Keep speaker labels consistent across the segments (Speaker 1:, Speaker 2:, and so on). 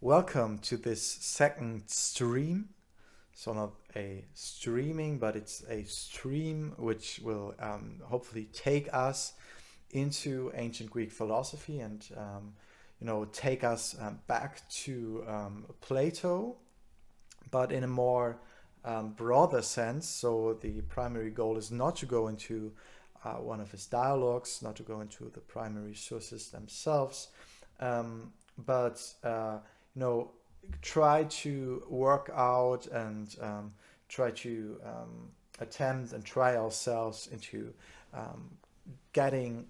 Speaker 1: Welcome to this second stream. So, not a streaming, but it's a stream which will hopefully take us into ancient Greek philosophy and take us back to Plato, but in a more broader sense. So, the primary goal is not to go into one of his dialogues, not to go into the primary sources themselves, but you know, try to work out and try to attempt and try ourselves into um, getting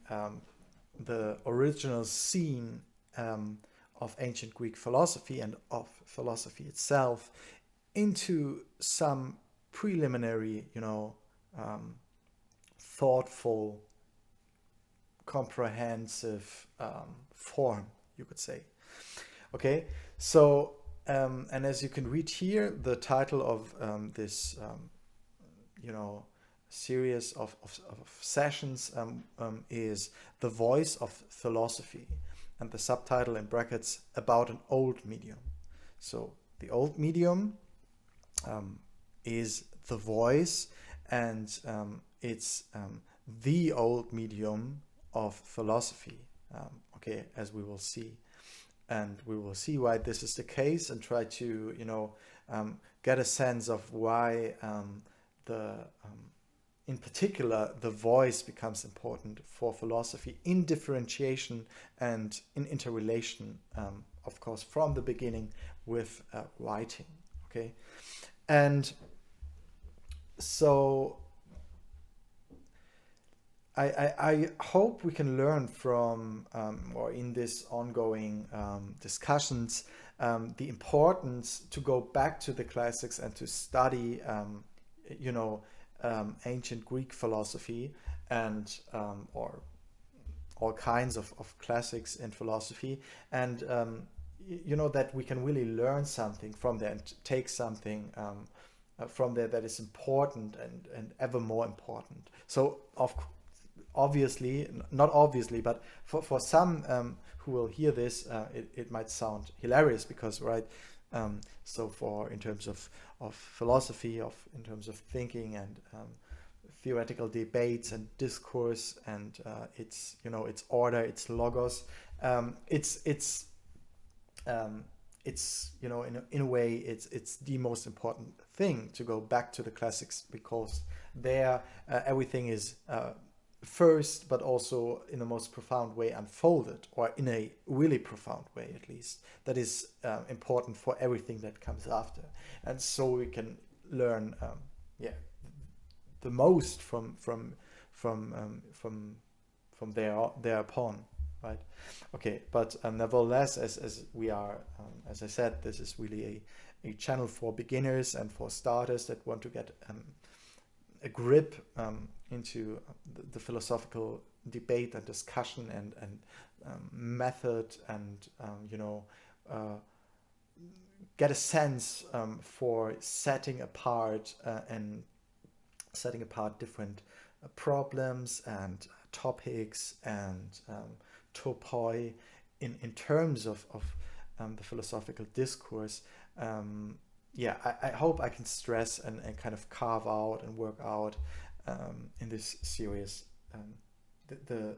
Speaker 1: the original scene of ancient Greek philosophy and of philosophy itself into some preliminary, thoughtful, comprehensive form, you could say. Okay, so and as you can read here, the title of this you know series of sessions is "The Voice of Philosophy," and the subtitle in brackets "About an Old Medium." So the old medium is the voice, and it's the old medium of philosophy. Okay, as we will see, and we will see why this is the case, and try to get a sense of why the in particular the voice becomes important for philosophy in differentiation and in interrelation, of course, from the beginning with writing. Okay, and so I hope we can learn from, or in this ongoing discussions, the importance to go back to the classics and to study, you know, ancient Greek philosophy and or all kinds of classics in philosophy, and that we can really learn something from there and take something from there that is important and ever more important. So obviously, not obviously, but for some who will hear this, it might sound hilarious because, right? So for in terms of philosophy, in terms of thinking and theoretical debates and discourse and its order, its logos, it's in a way it's the most important thing to go back to the classics because there everything is first, but also in the most profound way unfolded, or in a really profound way at least, that is important for everything that comes after. And so we can learn, yeah, the most from thereupon, right? Okay, but nevertheless, as we are, as I said, this is really a channel for beginners and for starters that want to get a grip into the philosophical debate and discussion and method, and get a sense for setting apart different problems and topics and topoi in terms of the philosophical discourse. Yeah, I hope I can stress and kind of carve out and work out in this series the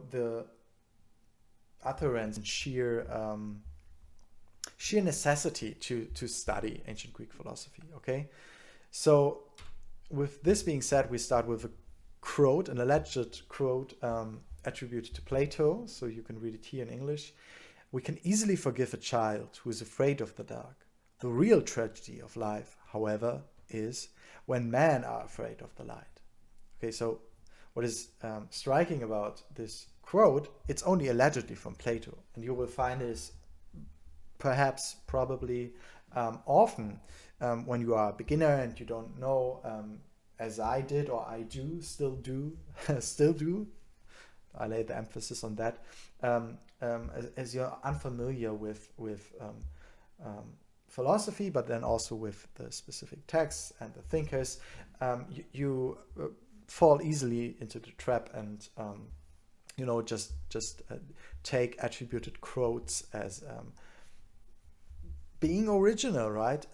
Speaker 1: the utterance and sheer necessity to study ancient Greek philosophy. Okay, so with this being said, we start with a quote, an alleged quote attributed to Plato. So you can read it here in English. "We can easily forgive a child who is afraid of the dark. The real tragedy of life, however, is when men are afraid of the light." Okay, so what is striking about this quote, it's only allegedly from Plato, and you will find this perhaps, probably, often when you are a beginner and you don't know, as I did, or I do, still do, still do. I lay the emphasis on that. As you're unfamiliar with philosophy, but then also with the specific texts and the thinkers, you fall easily into the trap and just take attributed quotes as being original, right?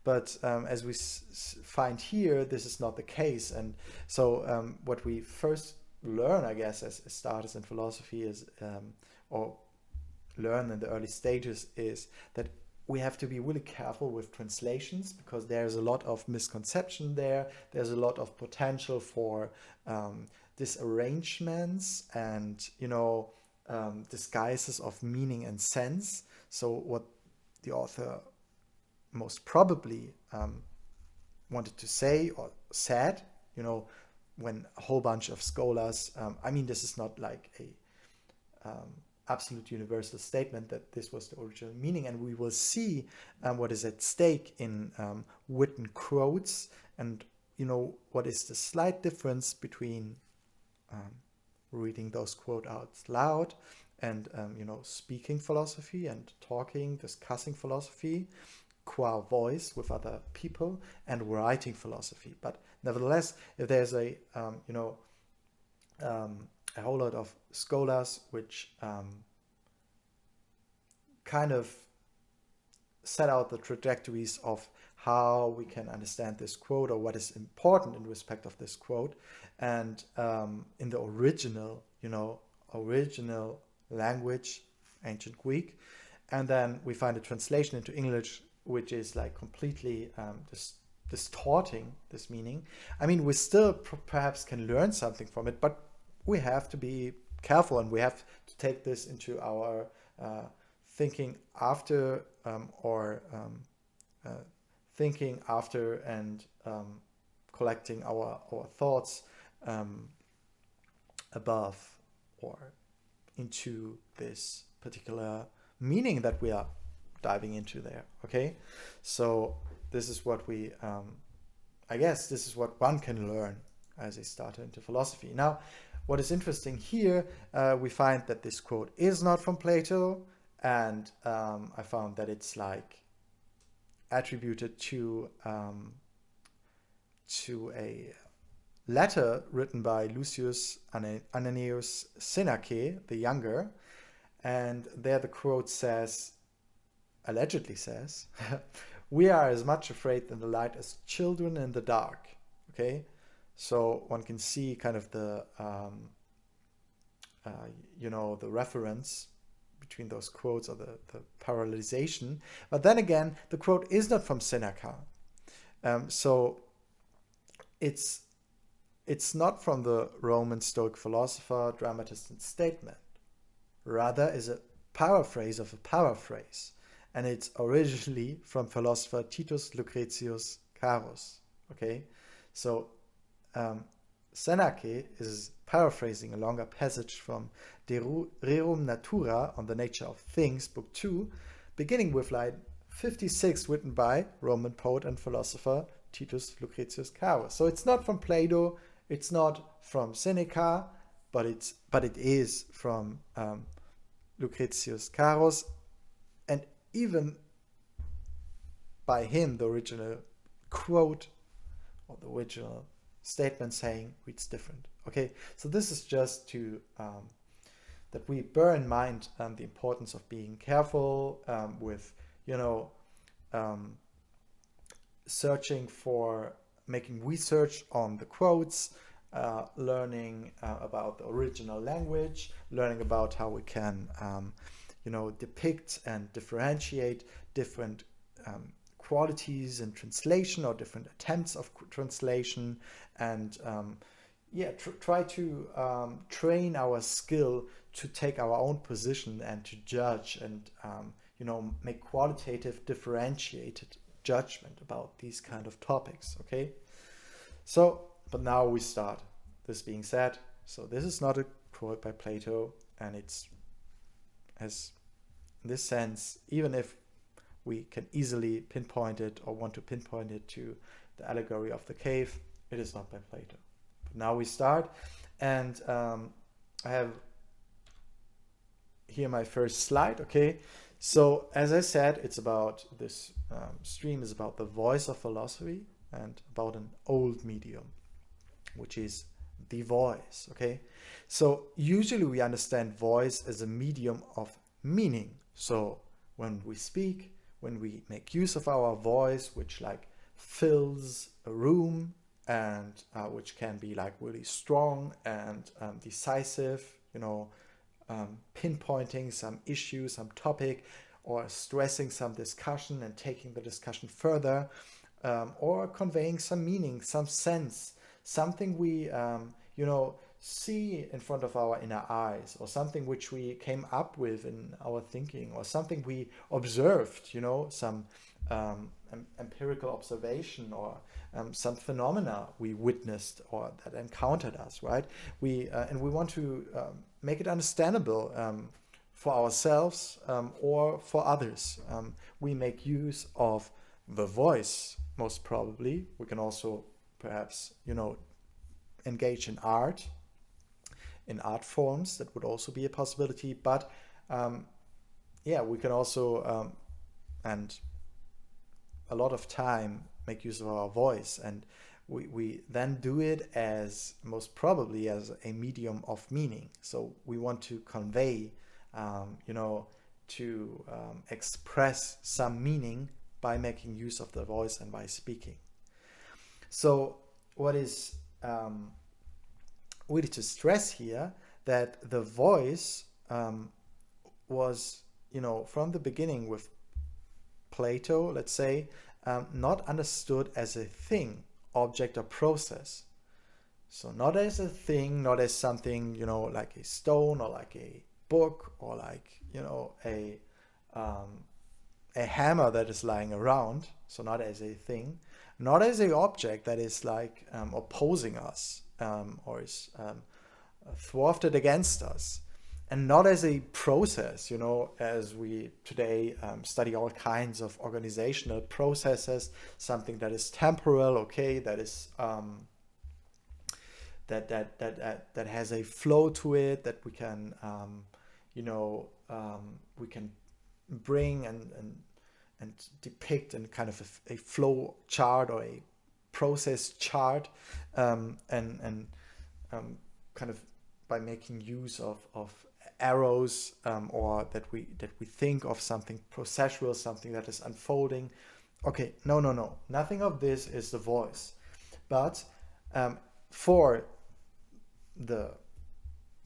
Speaker 1: But as we find here, this is not the case. And so what we first learn, I guess, as starters in philosophy is, or learn in the early stages, is that we have to be really careful with translations, because there's a lot of misconception there. There's a lot of potential for disarrangements and, disguises of meaning and sense. So what the author most probably wanted to say or said, when a whole bunch of scholars, this is not like a absolute universal statement that this was the original meaning, and we will see what is at stake in written quotes, and what is the slight difference between reading those quotes out loud and speaking philosophy and talking, discussing philosophy qua voice with other people, and writing philosophy. But nevertheless, if there's a whole lot of scholars which kind of set out the trajectories of how we can understand this quote, or what is important in respect of this quote, and in the original language, ancient Greek, and then we find a translation into English which is like completely distorting this meaning. We still perhaps can learn something from it, but we have to be careful, and we have to take this into our thinking after, thinking after, and collecting our thoughts above or into this particular meaning that we are diving into there. Okay, so this is what we I guess this is what one can learn as a starter into philosophy. Now, what is interesting here, we find that this quote is not from Plato, and I found that it's like attributed to a letter written by Lucius Annaeus Seneca the Younger, and there the quote allegedly says, "We are as much afraid in the light as children in the dark." Okay, so one can see kind of the the reference between those quotes, or the parallelization. But then again, the quote is not from Seneca, so it's not from the Roman Stoic philosopher, dramatist, and statesman. Rather, is a paraphrase of a paraphrase, and it's originally from philosopher Titus Lucretius Carus. Okay, so Seneca is paraphrasing a longer passage from De Rerum Natura, on the nature of things, book 2, beginning with line 56, written by Roman poet and philosopher Titus Lucretius Carus. So it's not from Plato, it's not from Seneca, but it is from Lucretius Carus, and even by him, the original quote or the original statement saying reads different. Okay, so this is just to that we bear in mind the importance of being careful with searching for, making research on the quotes, learning about the original language, learning about how we can depict and differentiate different qualities in translation, or different attempts of translation, and try to train our skill to take our own position and to judge and make qualitative, differentiated judgment about these kind of topics. Okay, so but now we start. This being said, so this is not a quote by Plato, and it's, as in this sense, even if we can easily pinpoint it or want to pinpoint it to the allegory of the cave, it is not by Plato. But now we start, and I have here my first slide. Okay, so as I said, it's about this stream is about the voice of philosophy and about an old medium, which is the voice, okay? So usually we understand voice as a medium of meaning. So when we speak, when we make use of our voice, which like fills a room, and which can be like really strong and decisive, pinpointing some issue, some topic, or stressing some discussion and taking the discussion further, or conveying some meaning, some sense, something we, see in front of our inner eyes, or something which we came up with in our thinking, or something we observed, some empirical observation, or some phenomena we witnessed or that encountered us, right? And we want to make it understandable for ourselves or for others. We make use of the voice, most probably. We can also perhaps, engage in art forms. That would also be a possibility. But we can also, and a lot of time, make use of our voice, and we then do it as most probably as a medium of meaning. So we want to convey, to express some meaning by making use of the voice and by speaking. So what is really to stress here, that the voice was, from the beginning with Plato, let's say, not understood as a thing, object, or process. So not as a thing, not as something, like a stone, or like a book, or like, a hammer that is lying around. So not as a thing, not as an object that is like opposing us, or is thwarted against us, and not as a process, as we today study all kinds of organizational processes, something that is temporal, okay, that is that has a flow to it, that we can we can bring and depict in kind of a flow chart or a process chart, and kind of by making use of arrows, or that we think of something processual, something that is unfolding. Okay, no, nothing of this is the voice. But for the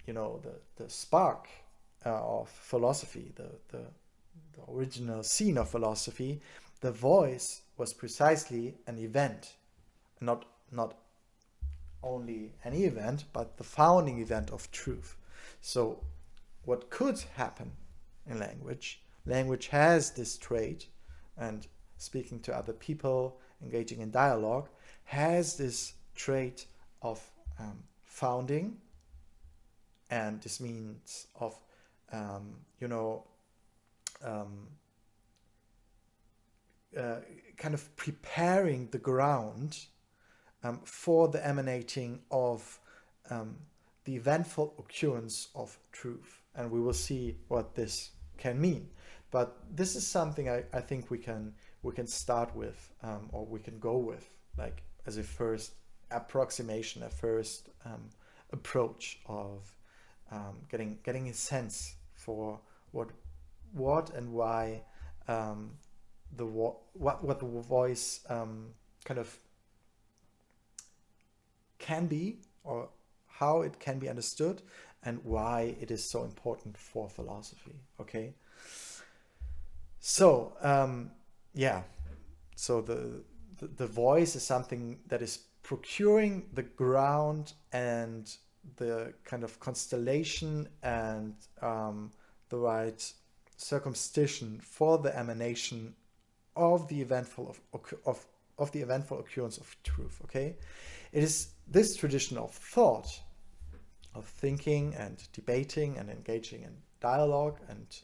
Speaker 1: the spark of philosophy, the original scene of philosophy, the voice was precisely an event, not only any event, but the founding event of truth. So what could happen in language has this trait, and speaking to other people, engaging in dialogue, has this trait of founding, and this means of kind of preparing the ground for the emanating of the eventful occurrence of truth. And we will see what this can mean. But this is something I think we can start with, or we can go with, like as a first approximation, a first approach of getting a sense for what and why what the voice kind of can be, or how it can be understood, and why it is so important for philosophy. Okay, so so the voice is something that is procuring the ground and the kind of constellation and the right circumcision for the emanation of the eventful of the eventful occurrence of truth. Okay, it is this tradition of thought, of thinking and debating and engaging in dialogue and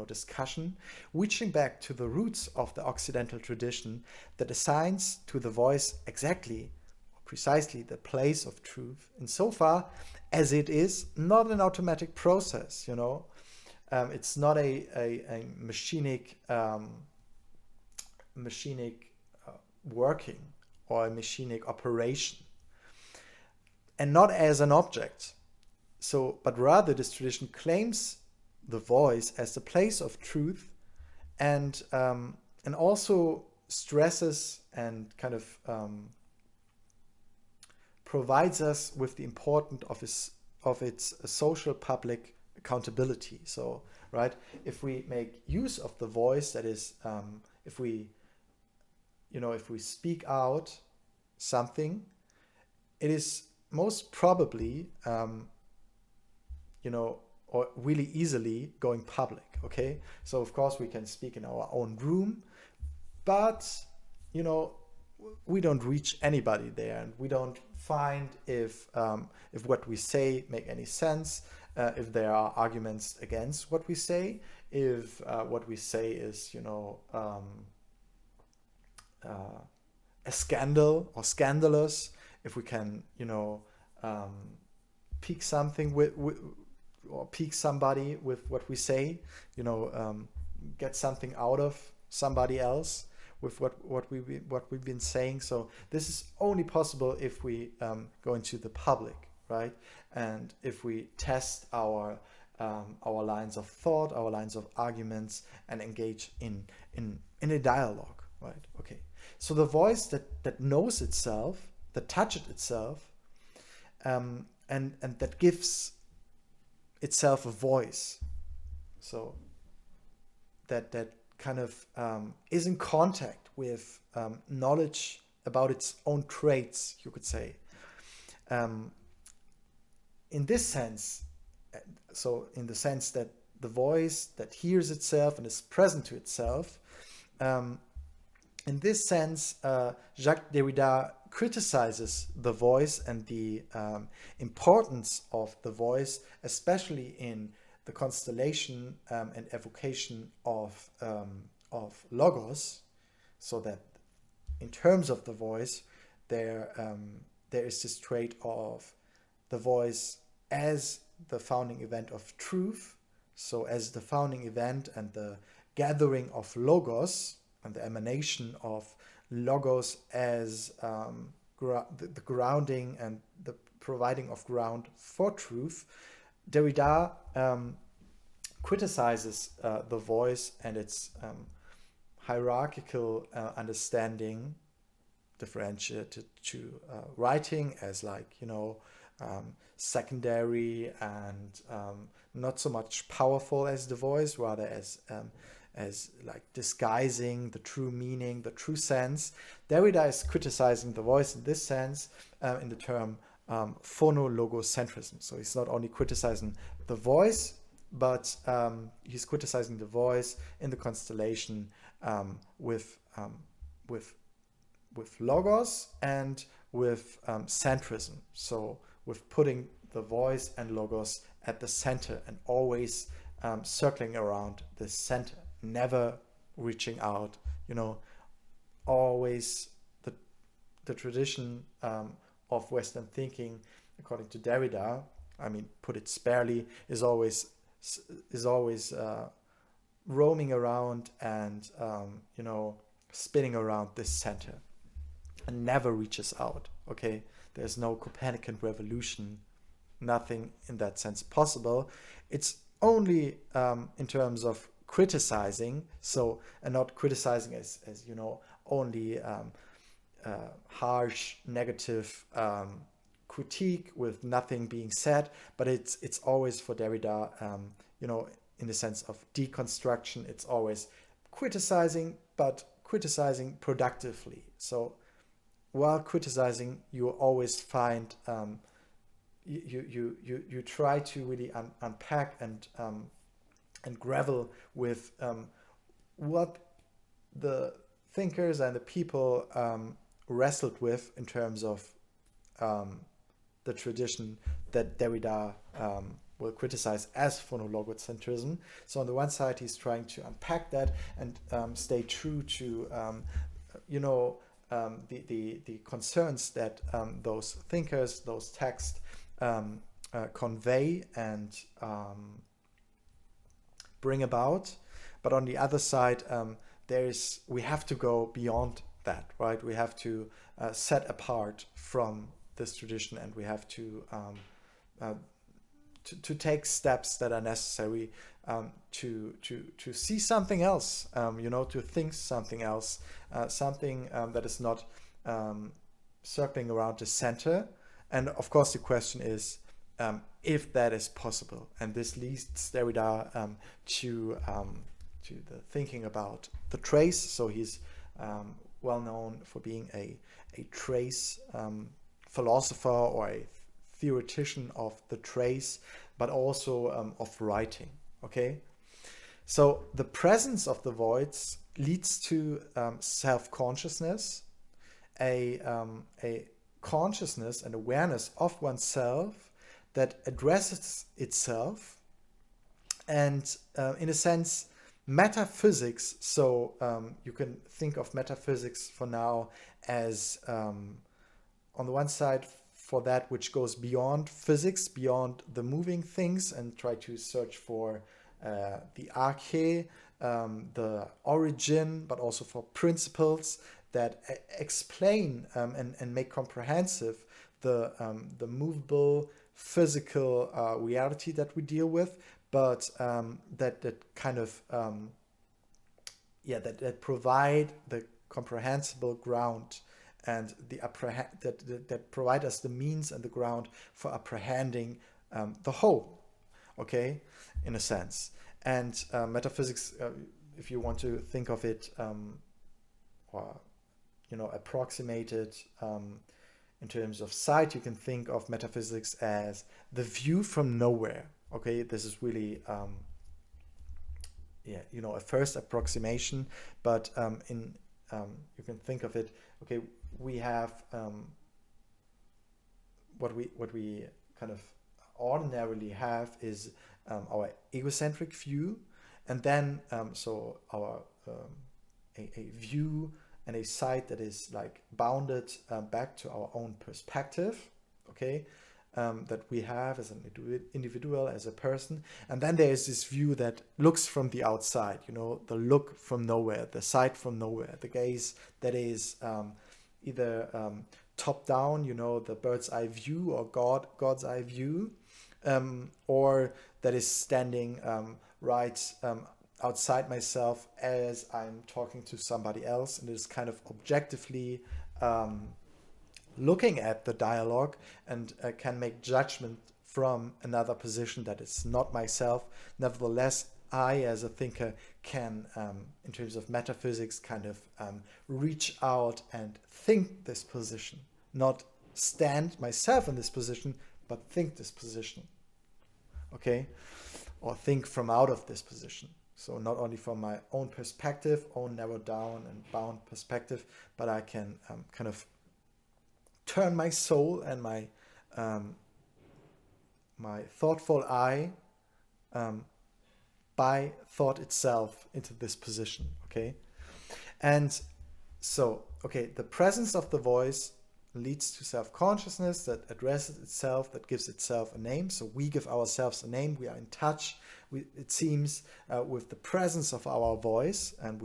Speaker 1: discussion, reaching back to the roots of the Occidental tradition that assigns to the voice exactly, or precisely, the place of truth, insofar as it is not an automatic process. It's not a machinic working, or a machinic operation. and not as an object. So, but rather this tradition claims the voice as the place of truth, and also stresses and kind of provides us with the importance of its social public accountability. So, right, if we make use of the voice, that is, if we speak out something, it is most probably, or really easily going public. Okay, so of course we can speak in our own room, but we don't reach anybody there, and we don't find if what we say make any sense, if there are arguments against what we say, if what we say is a scandal or scandalous, if we can pique something with or pique somebody with what we say, get something out of somebody else with what we've been saying. So this is only possible if we go into the public, right? And if we test our lines of thought, our lines of arguments, and engage in a dialogue, right? Okay. So the voice that knows itself, that touches itself, and that gives itself a voice. So that kind of is in contact with knowledge about its own traits, you could say. In this sense, so in the sense that the voice that hears itself and is present to itself, in this sense, Jacques Derrida criticizes the voice and the importance of the voice, especially in the constellation and evocation of logos, so that in terms of the voice, there is this trait of the voice as the founding event of truth, so as the founding event and the gathering of logos and the emanation of logos as the grounding and the providing of ground for truth. Derrida criticizes the voice and its hierarchical understanding, differentiated to writing as secondary and not so much powerful as the voice, rather as like disguising the true meaning, the true sense. Derrida is criticizing the voice in this sense, in the term phonologocentrism. So he's not only criticizing the voice, but he's criticizing the voice in the constellation with logos and with centrism. So with putting the voice and logos at the center and always circling around the center, never reaching out, always the tradition of Western thinking, according to Derrida, I mean, put it sparely, is always roaming around and spinning around this center and never reaches out. Okay, there's no Copernican revolution, nothing in that sense possible. It's only in terms of criticizing, so, and not criticizing as only harsh negative critique with nothing being said, but it's always for Derrida, in the sense of deconstruction, it's always criticizing, but criticizing productively. So while criticizing, you always find you try to really unpack and gravel with what the thinkers and the people wrestled with in terms of the tradition that Derrida will criticize as phonologocentrism. So on the one side, he's trying to unpack that and stay true to the concerns that those thinkers, those texts convey and bring about. But on the other side, we have to go beyond that, right? We have to set apart from this tradition, and we have uh, to take steps that are necessary to see something else, to think something else, something that is not circling around the center. And of course, the question is if that is possible. And this leads Derrida to the thinking about the trace. So he's well known for being a trace philosopher or a theoretician of the trace, but also of writing. Okay, so the presence of the voids leads to self-consciousness, a consciousness and awareness of oneself that addresses itself, and in a sense, metaphysics. So you can think of metaphysics for now as on the one side, for that which goes beyond physics, beyond the moving things, and try to search for the arche, the origin, but also for principles that explain and make comprehensive the movable physical reality that we deal with, but that kind of that provide the comprehensible ground and that provide us the means and the ground for apprehending the whole, okay, in a sense. And metaphysics, if you want to think of it or approximate it in terms of sight, you can think of metaphysics as the view from nowhere. Okay, this is really a first approximation, but you can think of it. Okay, we have what we kind of ordinarily have is our egocentric view, and then so our a view and a sight that is like bounded back to our own perspective, okay, that we have as an individual, as a person. And then there is this view that looks from the outside, the look from nowhere, the sight from nowhere, the gaze that is either top down, the bird's eye view, or God's eye view, or that is standing right outside myself as I'm talking to somebody else, and is kind of objectively looking at the dialogue and can make judgment from another position that is not myself. Nevertheless, I, as a thinker, can, in terms of metaphysics, kind of reach out and think this position, not stand myself in this position, but think this position, okay, or think from out of this position. So not only from my own perspective, own narrowed down and bound perspective, but I can kind of turn my soul and my my thoughtful eye by thought itself into this position, okay? And so, okay, the presence of the voice leads to self-consciousness that addresses itself, that gives itself a name. So we give ourselves a name. We are in touch, it seems, with the presence of our voice, and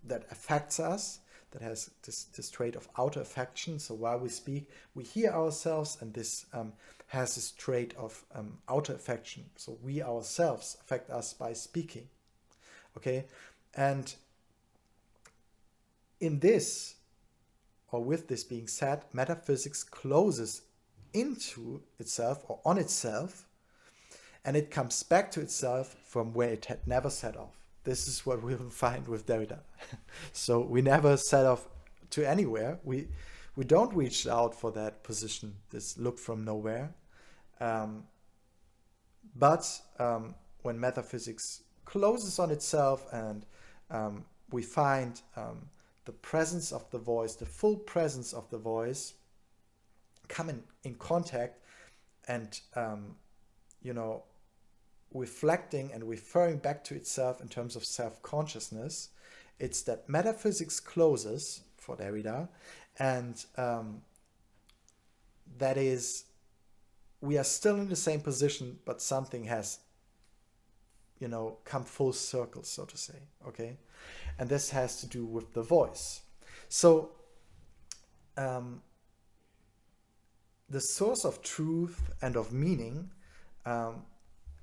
Speaker 1: that affects us, that has this trait of outer affection. So while we speak, we hear ourselves, and this has this trait of outer affection. So we ourselves affect us by speaking, okay? And in this, or with this being said, metaphysics closes into itself or on itself, and it comes back to itself from where it had never set off. This is what we will find with Derrida. So we never set off to anywhere. We don't reach out for that position, this look from nowhere. But when metaphysics closes on itself, and we find the presence of the voice, the full presence of the voice, come in contact and, reflecting and referring back to itself in terms of self-consciousness, it's that metaphysics closes for Derrida, and that is, we are still in the same position, but something has, come full circle, so to say, okay? And this has to do with the voice. So the source of truth and of meaning um,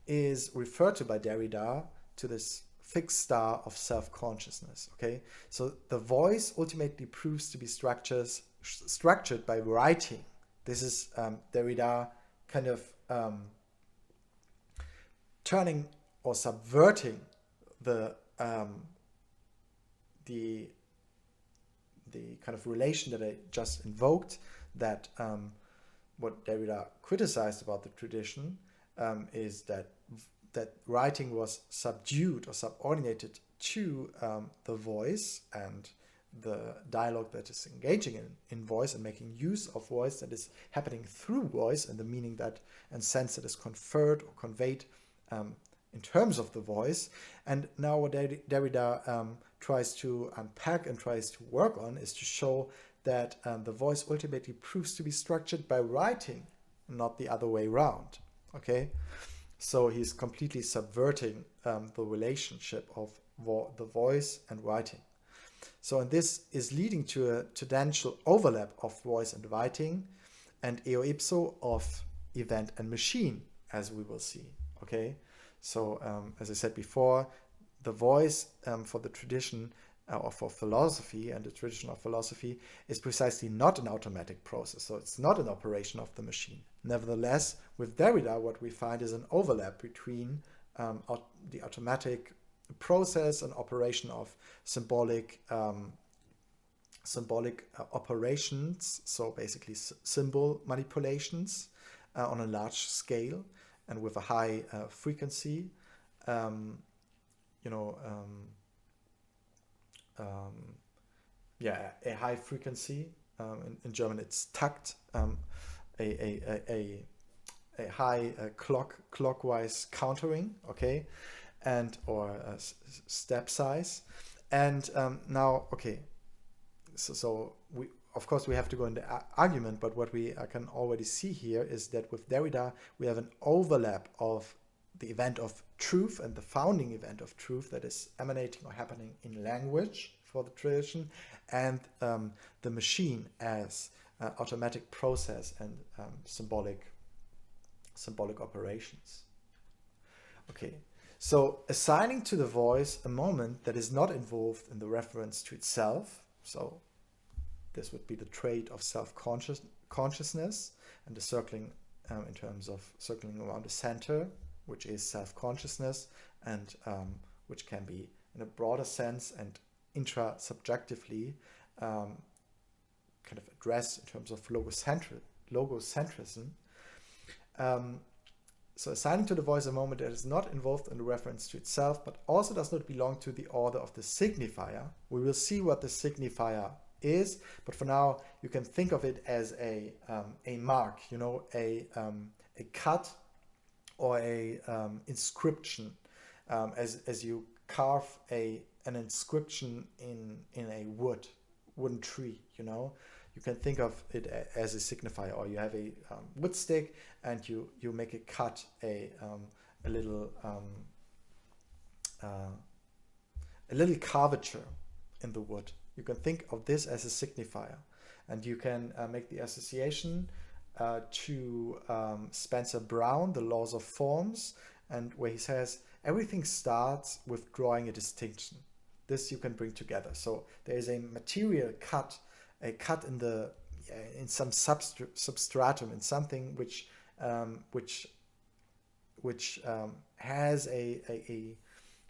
Speaker 1: is referred to by Derrida to this fixed star of self-consciousness. Okay, so the voice ultimately proves to be structured by writing. This is Derrida kind of turning or subverting the the kind of relation that I just invoked, that what Derrida criticized about the tradition is that writing was subdued or subordinated to the voice and the dialogue that is engaging in voice and making use of voice that is happening through voice, and the meaning that and sense that is conferred or conveyed in terms of the voice. And now what Derrida tries to unpack and tries to work on is to show that the voice ultimately proves to be structured by writing, not the other way around. Okay, so he's completely subverting the relationship of the voice and writing. So, and this is leading to a tendential overlap of voice and writing, and eo ipso of event and machine, as we will see. Okay, so as I said before, the voice for the tradition or for philosophy and the tradition of philosophy is precisely not an automatic process. So it's not an operation of the machine. Nevertheless, with Derrida, what we find is an overlap between the automatic process and operation of symbolic operations, so basically symbol manipulations on a large scale and with a high frequency. A high frequency. In German, it's Takt. A high clockwise countering. Okay, and or step size. And now, okay, so we, of course, we have to go into argument, but what we can already see here is that with Derrida we have an overlap of the event of truth and the founding event of truth that is emanating or happening in language for the tradition, and the machine as automatic process and symbolic operations. Okay, so assigning to the voice a moment that is not involved in the reference to itself, so this would be the trait of self-consciousness and the circling in terms of circling around the center, which is self-consciousness, and which can be in a broader sense and intra-subjectively kind of addressed in terms of logocentrism. So assigning to the voice a moment that is not involved in the reference to itself, but also does not belong to the order of the signifier. We will see what the signifier is, but for now you can think of it as a mark, a cut or a inscription, as you carve an inscription in a wooden tree. You can think of it as a signifier, or you have a wood stick and you make a cut, a little curvature in the wood. You can think of this as a signifier, and you can make the association to Spencer Brown, The Laws of Forms, and where he says everything starts with drawing a distinction. This you can bring together. So there is a material cut, a cut in some substratum, in something which has a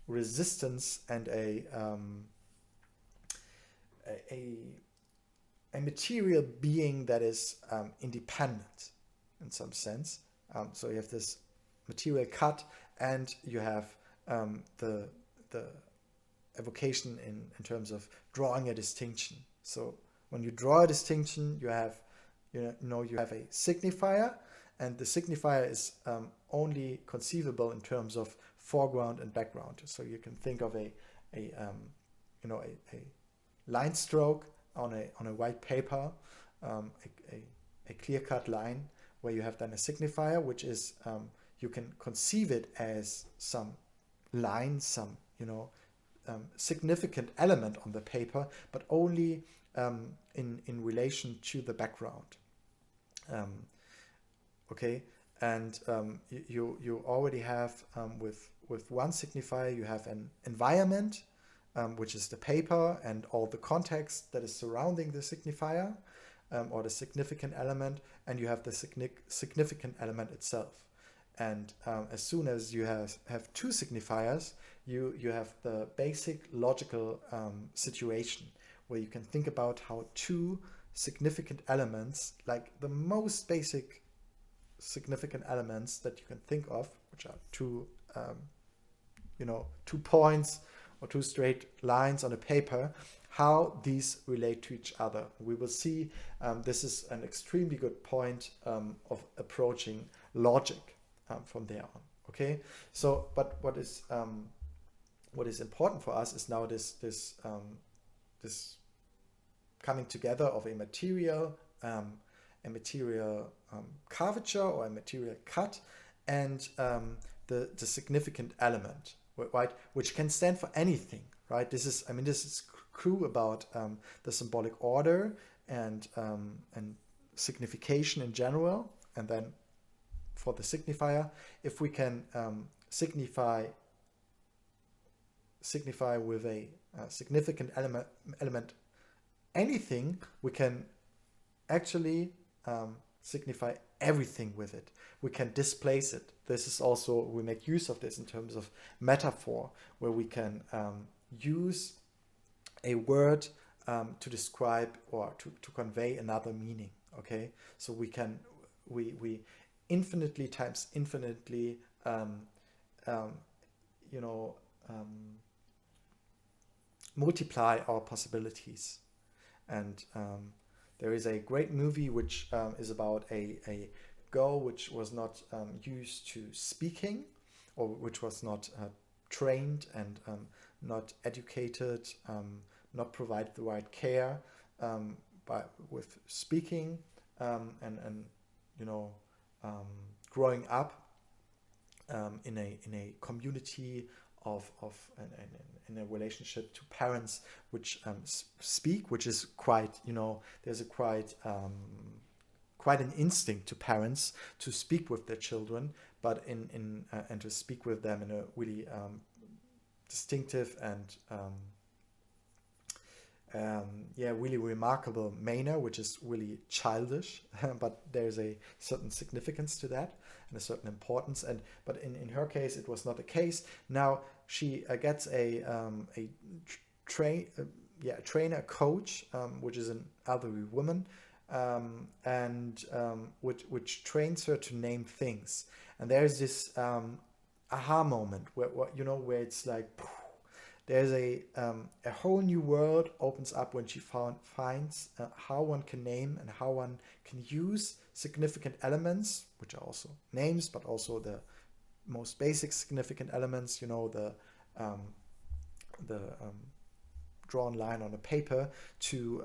Speaker 1: resistance and a material being that is independent in some sense. So you have this material cut, and you have the evocation in terms of drawing a distinction. So when you draw a distinction, you have a signifier, and the signifier is only conceivable in terms of foreground and background. So you can think of a line stroke on a white paper, a clear-cut line where you have then a signifier, which is you can conceive it as some line, some significant element on the paper, but only in relation to the background. okay? And you already have with one signifier, you have an environment, which is the paper and all the context that is surrounding the signifier, or the significant element, and you have the significant element itself. And as soon as you have two signifiers, you have the basic logical situation where you can think about how two significant elements, like the most basic significant elements that you can think of, which are two, 2 points or 2 straight lines on a paper, how these relate to each other. We will see this is an extremely good point of approaching logic from there on. Okay, so but what is important for us is now this coming together of a material curvature or a material cut, and the significant element, right, which can stand for anything, right? This is true about the symbolic order and signification in general. And then for the signifier, if we can signify with a significant element anything, we can actually signify everything with it. We can displace it. This is also, we make use of this in terms of metaphor, where we can use a word to describe or to convey another meaning. Okay, so we infinitely times infinitely multiply our possibilities. And there is a great movie which is about a girl which was not used to speaking, or which was not trained and not educated, not provided the right care with speaking, and growing up in a community of in a relationship to parents which speak, which is quite, there's a quite an instinct to parents to speak with their children, but and to speak with them in a really distinctive and really remarkable manner, which is really childish, but there's a certain significance to that and a certain importance. But in her case, it was not the case. Now she gets a trainer, coach, which is an elderly woman, and which trains her to name things. And there's this aha moment where it's like, there's a whole new world opens up when she finds how one can name and how one can use significant elements, which are also names, but also the most basic significant elements, the drawn line on a paper to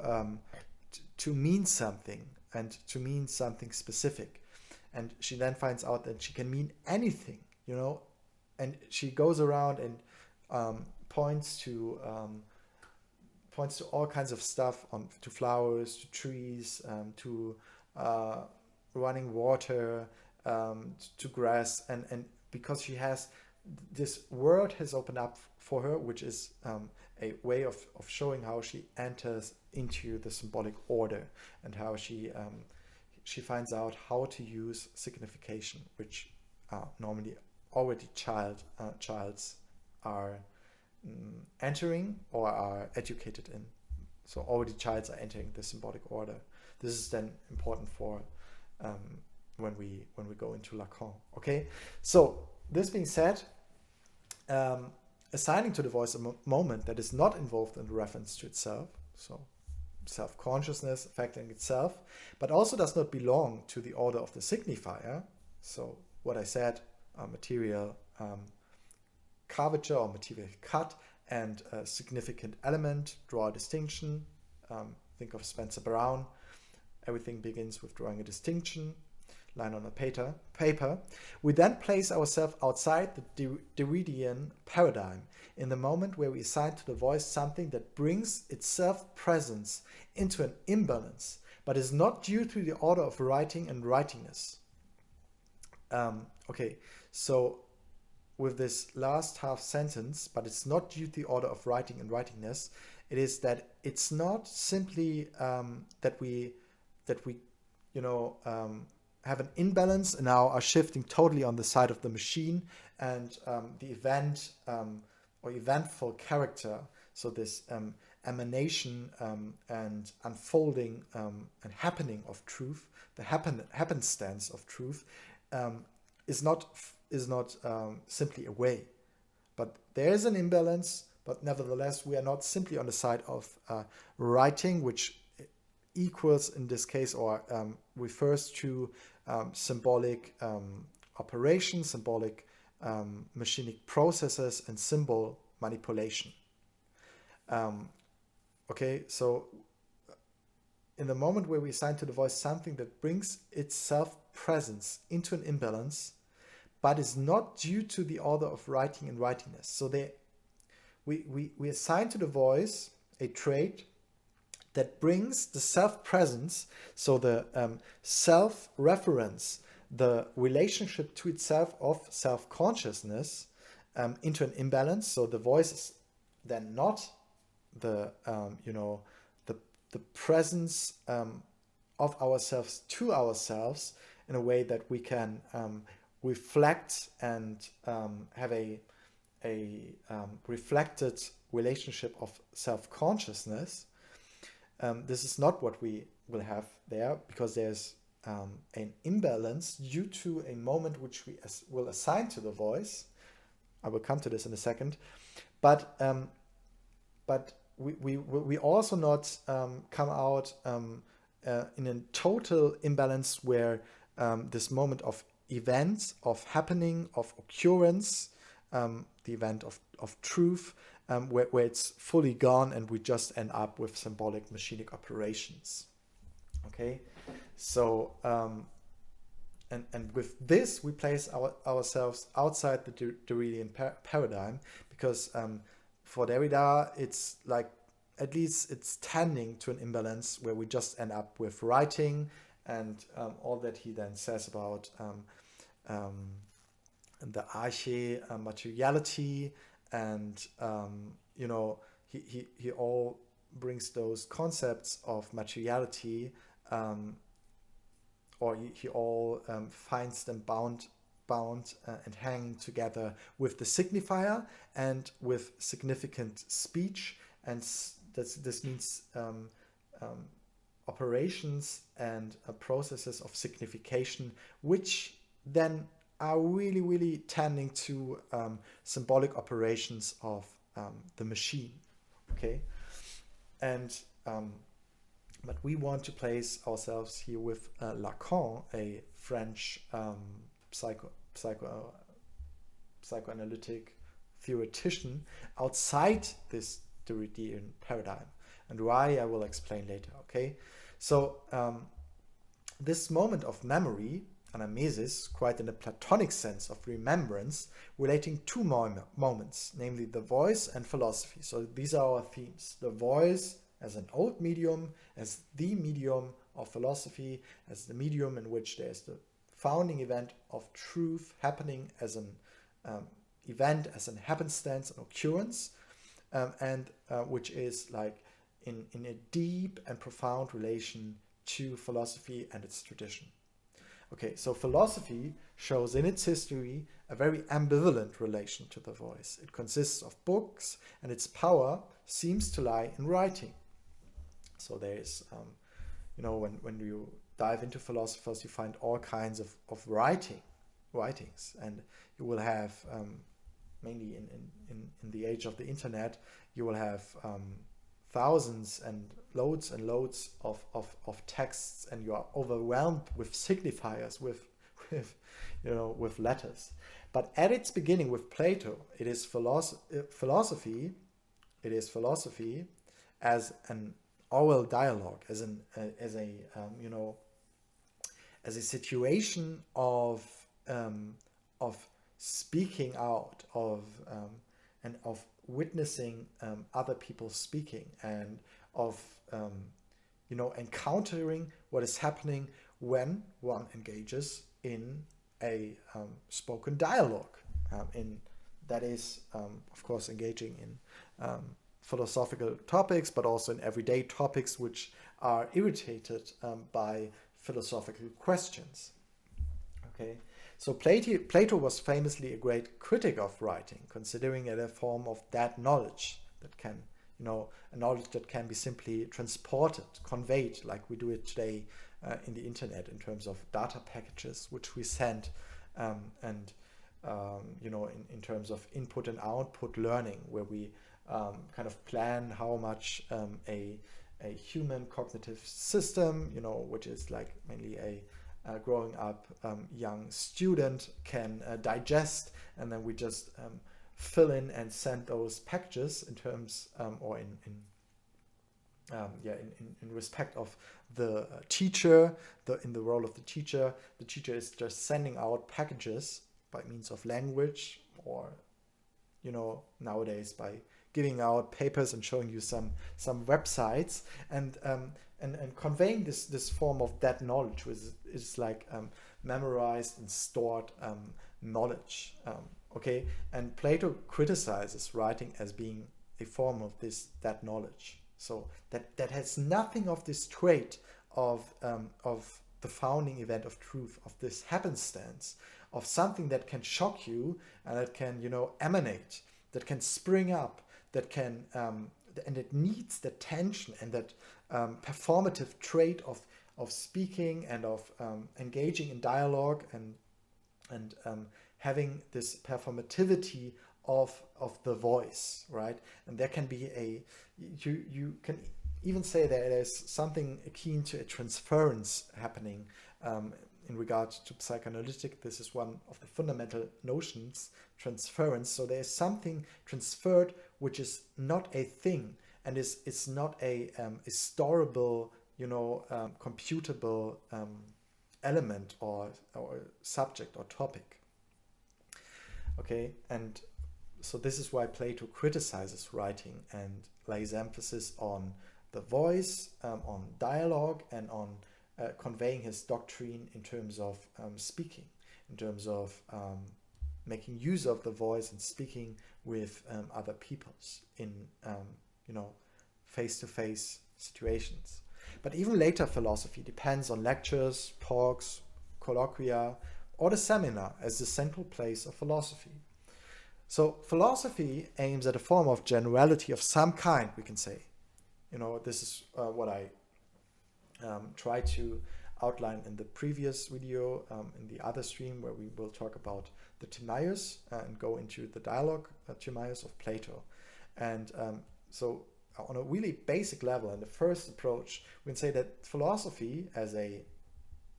Speaker 1: mean something, and to mean something specific. And she then finds out that she can mean anything, and she goes around and points to all kinds of stuff, to flowers, to trees, to running water, to grass, and because she has this world has opened up for her, which is a way of showing how she enters into the symbolic order, and how she finds out how to use signification, which normally already childs are entering or are educated in. So already childs are entering the symbolic order. This is then important for when we go into Lacan. Okay, so this being said, assigning to the voice a moment that is not involved in the reference to itself, so self-consciousness affecting itself, but also does not belong to the order of the signifier. So what I said, material curvature or material cut and a significant element, draw a distinction. Think of Spencer Brown. Everything begins with drawing a distinction, line on a paper. We then place ourselves outside the Derridian paradigm, in the moment where we assign to the voice something that brings its self-presence into an imbalance, but is not due to the order of writing and writingness. Okay, so with this last half sentence, but it's not due to the order of writing and writingness. It is that it's not simply that we have an imbalance and now are shifting totally on the side of the machine, and the event or eventful character. So this emanation and unfolding and happening of truth, the happenstance of truth, um, is not simply away, but there is an imbalance. But nevertheless, we are not simply on the side of writing, which equals in this case or refers to symbolic operations, symbolic machinic processes, and symbol manipulation. Okay, so in the moment where we assign to the voice something that brings its self-presence into an imbalance, but is not due to the order of writing and writingness. So we assign to the voice a trait that brings the self-presence, so the self-reference, the relationship to itself of self-consciousness, into an imbalance. So the voice is then not the the presence of ourselves to ourselves in a way that we can reflect and have a reflected relationship of self-consciousness. This is not what we will have there, because there's an imbalance due to a moment which we will assign to the voice. I will come to this in a second, but we also not come out in a total imbalance where this moment of events, of happening, of occurrence, the event of truth, where it's fully gone and we just end up with symbolic machinic operations. Okay, so and with this we place ourselves outside the Derridian paradigm, because for Derrida it's like, at least it's tending to an imbalance where we just end up with writing and all that he then says about the arche materiality, and he all brings those concepts of materiality, or he all finds them bound and hanging together with the signifier and with significant speech, and this means operations and processes of signification, which then are really, really tending to symbolic operations of the machine. Okay, and but we want to place ourselves here with Lacan, a French psychoanalytic theoretician, outside this Derridian paradigm, and why I will explain later. Okay, so this moment of memory, anamnesis, quite in a Platonic sense of remembrance, relating two moments, namely the voice and philosophy. So these are our themes: the voice as an old medium, as the medium of philosophy, as the medium in which there's the founding event of truth happening as an event, as an happenstance, an occurrence, and which is like in a deep and profound relation to philosophy and its tradition. Okay, so philosophy shows in its history a very ambivalent relation to the voice. It consists of books, and its power seems to lie in writing. So there is, when you dive into philosophers, you find all kinds of writings, and you will have, mainly in the age of the internet, you will have thousands and loads of texts, and you are overwhelmed with signifiers, with letters. But at its beginning with Plato, it is philosophy as an oral dialogue, as a situation of speaking out, and of witnessing other people speaking, and of encountering what is happening when one engages in a spoken dialogue in that is, of course, engaging in philosophical topics, but also in everyday topics which are irritated by philosophical questions. Okay, so Plato was famously a great critic of writing, considering it a form of that knowledge that can, a knowledge that can be simply transported, conveyed, like we do it today in the internet in terms of data packages which we send, and in terms of input and output learning, where we kind of plan how much a human cognitive system, which is like mainly a growing up young student can digest, and then we just fill in and send those packages in terms or in respect of the teacher, in the role of the teacher is just sending out packages by means of language, or nowadays by giving out papers and showing you some websites, and conveying this form of that knowledge, which is like memorized and stored knowledge. Okay, and Plato criticizes writing as being a form of that knowledge. So that has nothing of this trait of the founding event of truth, of this happenstance, of something that can shock you and that can emanate, that can spring up, that can and it needs the tension and that performative trait of speaking and of engaging in dialogue and having this performativity of the voice, right? And there can be you can even say that there's something akin to a transference happening in regard to psychoanalytic. This is one of the fundamental notions, transference. So there's something transferred which is not a thing, and is not a storable, computable element or subject or topic. Okay, and so this is why Plato criticizes writing and lays emphasis on the voice, on dialogue, and on conveying his doctrine in terms of speaking, in terms of making use of the voice and speaking with other peoples in face-to-face situations. But even later philosophy depends on lectures, talks, colloquia, or the seminar as the central place of philosophy. So philosophy aims at a form of generality of some kind, we can say. This is what I tried to outline in the previous video, in the other stream, where we will talk about the Timaeus and go into the dialogue Timaeus of Plato. And so on a really basic level, in the first approach, we can say that philosophy as a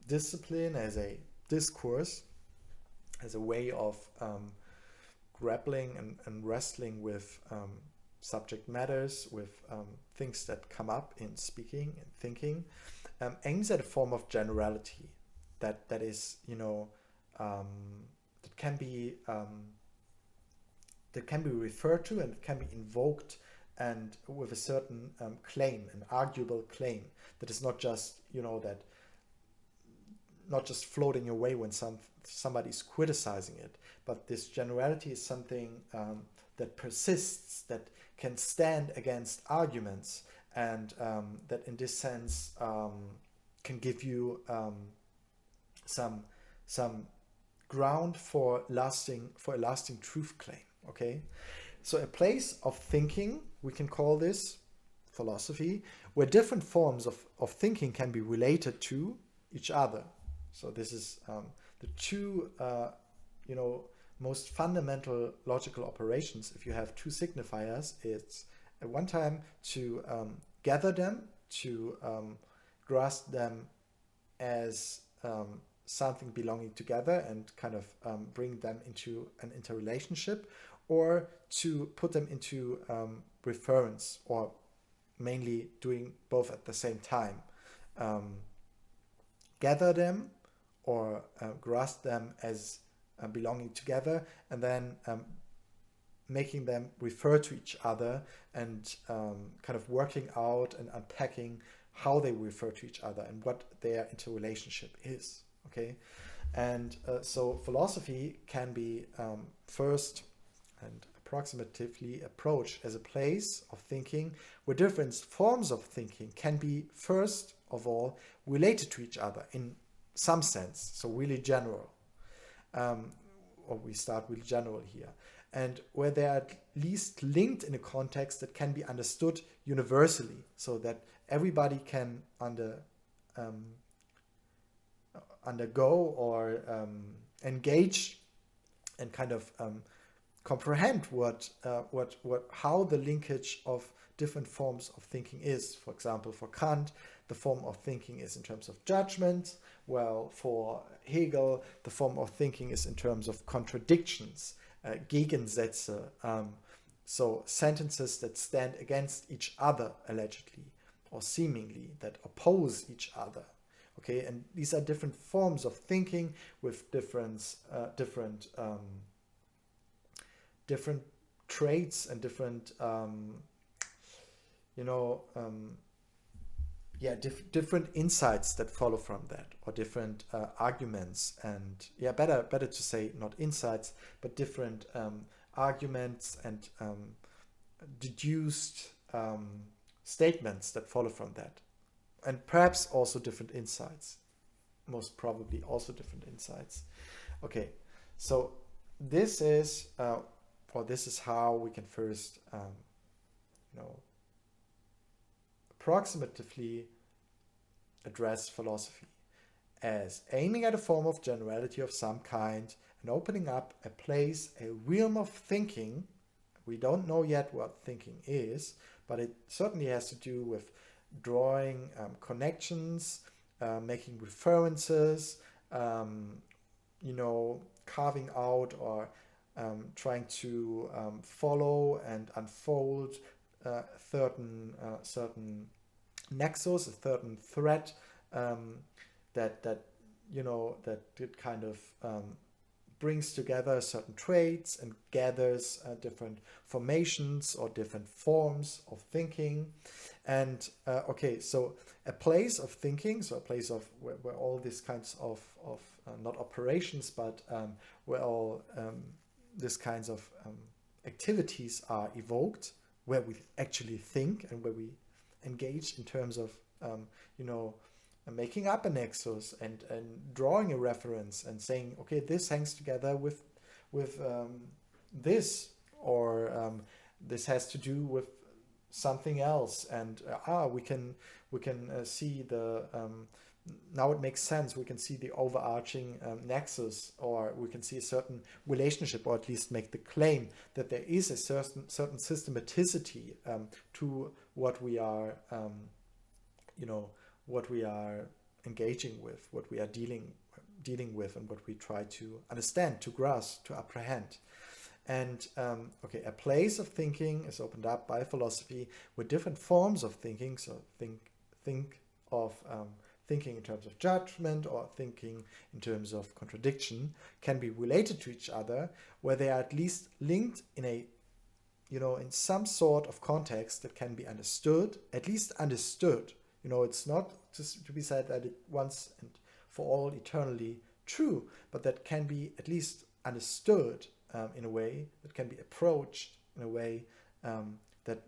Speaker 1: discipline, as a discourse, as a way of grappling and wrestling with subject matters, with things that come up in speaking and thinking, aims at a form of generality that is that can be referred to and can be invoked, and with a certain claim, an arguable claim, that is not just that not just floating away when somebody's criticizing it, but this generality is something that persists, that can stand against arguments, and that in this sense can give you some ground for a lasting truth claim. Okay, so a place of thinking, we can call this philosophy, where different forms of thinking can be related to each other. So this is the two most fundamental logical operations. If you have two signifiers, it's at one time to gather them, to grasp them as something belonging together and kind of bring them into an interrelationship, or to put them into reference, or mainly doing both at the same time. Gather them or grasp them as belonging together, and then making them refer to each other, and kind of working out and unpacking how they refer to each other and what their interrelationship is. Okay, And so philosophy can be first and approximatively approached as a place of thinking where different forms of thinking can be first of all related to each other in some sense, so really general. Or we start really general here, and where they are at least linked in a context that can be understood universally, so that everybody can undergo or engage and kind of comprehend how the linkage of different forms of thinking is. For example, for Kant, the form of thinking is in terms of judgment. Well, for Hegel, the form of thinking is in terms of contradictions, Gegensätze, so sentences that stand against each other, allegedly, or seemingly, that oppose each other. Okay, and these are different forms of thinking with different traits and different different insights that follow from that, or different arguments, and better to say not insights but different arguments and deduced statements that follow from that, and perhaps also different insights, most probably also different insights. Okay, so this is how we can first approximatively address philosophy as aiming at a form of generality of some kind and opening up a place, a realm of thinking. We don't know yet what thinking is, but it certainly has to do with drawing connections, making references, carving out or trying to follow and unfold certain nexus, a certain thread that it kind of brings together certain traits and gathers different formations or different forms of thinking. And so a place of thinking, so a place of where all these kinds of not operations, but where all these kinds of activities are evoked, where we actually think and where we engage in terms of making up a nexus and drawing a reference and saying, okay, this hangs together with this, or this has to do with something else, and we can see the now it makes sense. We can see the overarching nexus, or we can see a certain relationship, or at least make the claim that there is a certain systematicity to what we are, what we are engaging with, what we are dealing with, and what we try to understand, to grasp, to apprehend. And a place of thinking is opened up by philosophy with different forms of thinking. So think of thinking in terms of judgment or thinking in terms of contradiction can be related to each other, where they are at least linked in a in some sort of context that can be understood, at least understood. It's not just to be said that it once and for all eternally true, but that can be at least understood in a way that can be approached in a way that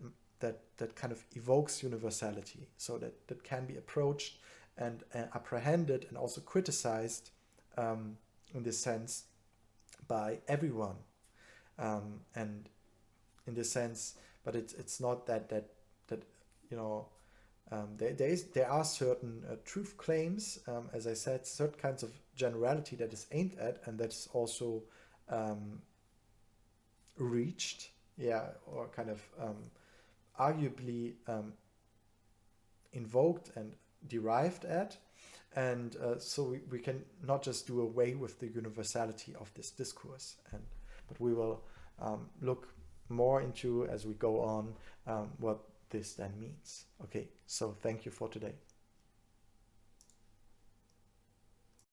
Speaker 1: kind of evokes universality, so that can be approached and apprehended and also criticized in this sense by everyone, and in this sense, but it's not that there are certain truth claims, as I said, certain kinds of generality that is aimed at, and that's also reached, or kind of arguably invoked and derived at. And so we can not just do away with the universality of this discourse, but we will look more into, as we go on, what this then means. Okay, so thank you for today.